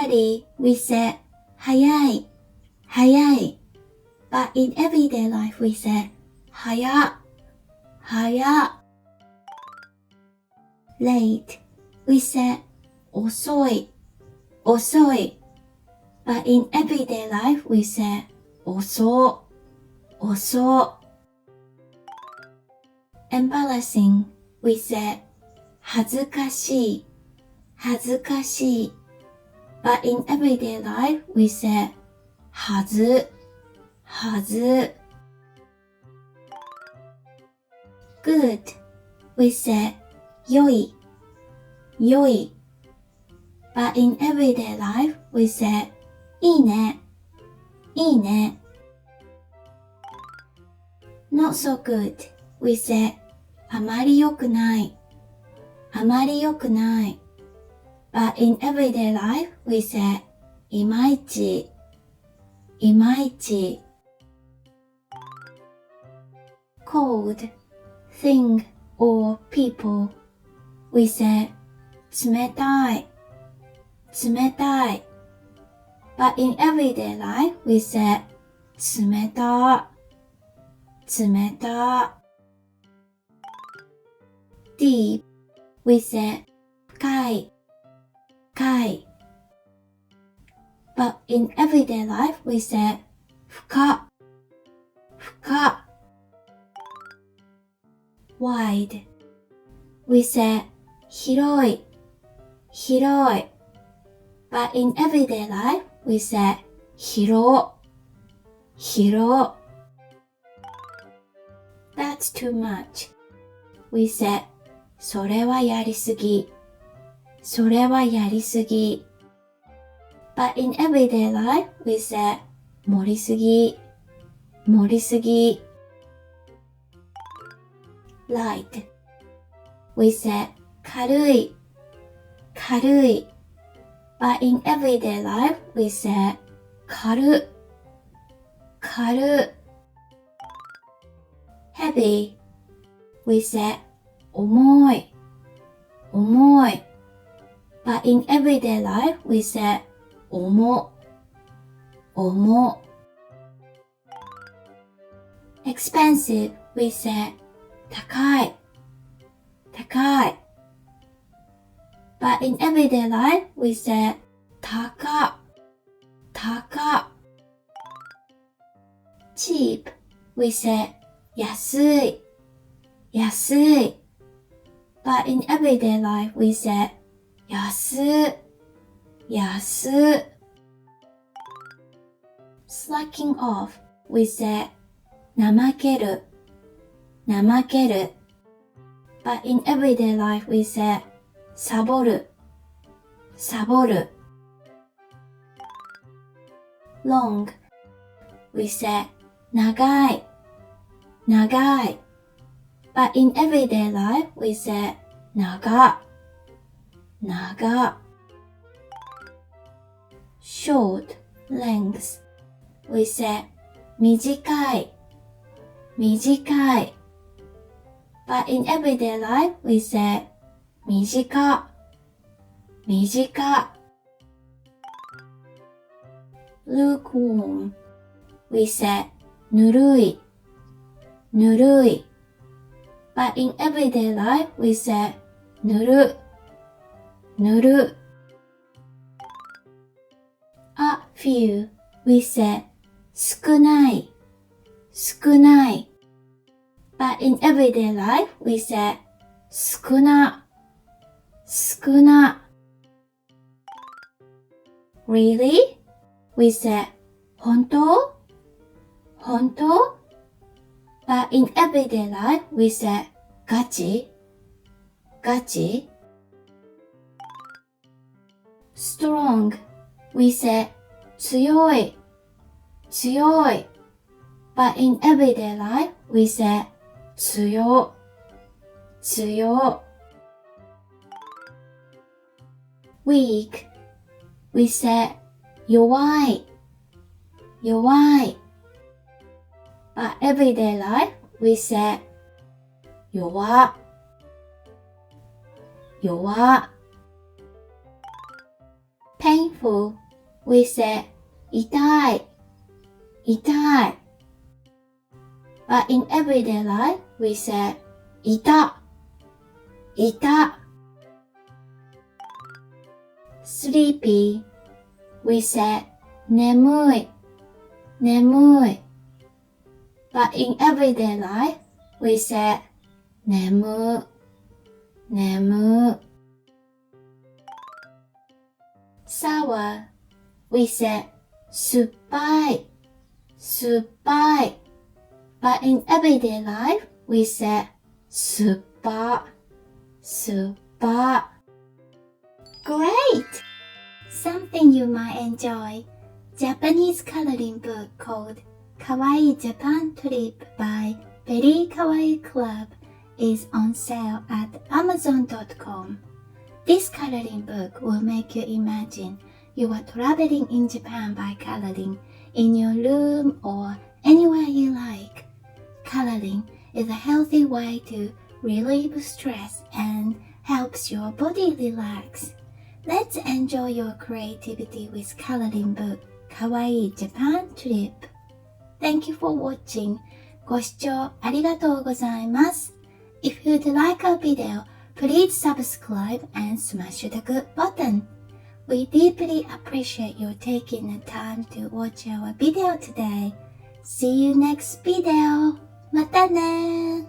study, we say 早い、早い。But in everyday life, we say 早、早。Late, we say 遅い、遅い。But in everyday life, we say 遅、遅。Embarrassing, we say 恥ずかしい、恥ずかしい。But in everyday life, we say はず、はず。Good, we say 良い、良い。But in everyday life, we say いいね、いいね。Not so good, we say あまり良くない、あまり良くない。But in everyday life, we say いまいち、いまいち。Cold, thing or people, we say 冷たい、冷たい。But in everyday life, we say 冷た、冷た。Deep, we say 深い、深い。But in everyday life, we say 深、深。Wide, we say 広い、広い。But in everyday life, we say 広、広。That's too much, we say それはやりすぎ、それはやりすぎ。But in everyday life, we say 盛りすぎ、盛りすぎ。Light, we say 軽い、軽い。But in everyday life, we say 軽、軽。Heavy, we say 重い、重い。But in everyday life, we say 重、重。Expensive, we say 高い、高い。But in everyday life, we say 高、高。Cheap, we say 安い、安い。But in everyday life, we say 安、安。Slacking off, we say 怠ける、怠ける。But in everyday life, we say サボる、サボる。Long, we say 長い、長い。But in everyday life, we say 長、長。Short, length, we say 短い、短い。But in everyday life, we say 短、短。Lukewarm, we say ぬるい、ぬるい。But in everyday life, we say ぬる、ぬる。A few, we say 少ない、少ない。But in everyday life, we say 少な、少な。Really? We say 本当？本当？ But in everyday life, we say ガチ？ガチ？ Strong, we say 強い、強い。But in everyday life, we say 強、強。Weak, we say 弱い、弱い。But everyday life, we say 弱、弱。painful, we say 痛い、痛い。But in everyday life, we say 痛、痛。sleepy, we say 眠い、眠い。But in everyday life, we say 眠、眠。sour, we say 酸っぱい、酸っぱい。But in everyday life, we say 酸っぱ、酸っぱ。Great! Something you might enjoy. Japanese coloring book called Kawaii Japan Trip by Very Kawaii Club is on sale at Amazon.com. This coloring book will make you imagine you are traveling in Japan by coloring in your room or anywhere you like. Coloring is a healthy way to relieve stress and helps your body relax. Let's enjoy your creativity with coloring book Kawaii Japan Trip. Thank you for watching. ご視聴ありがとうございます。If you'd like our video, please subscribe and smash the good button. We deeply appreciate you taking the time to watch our video today. See you next video. またね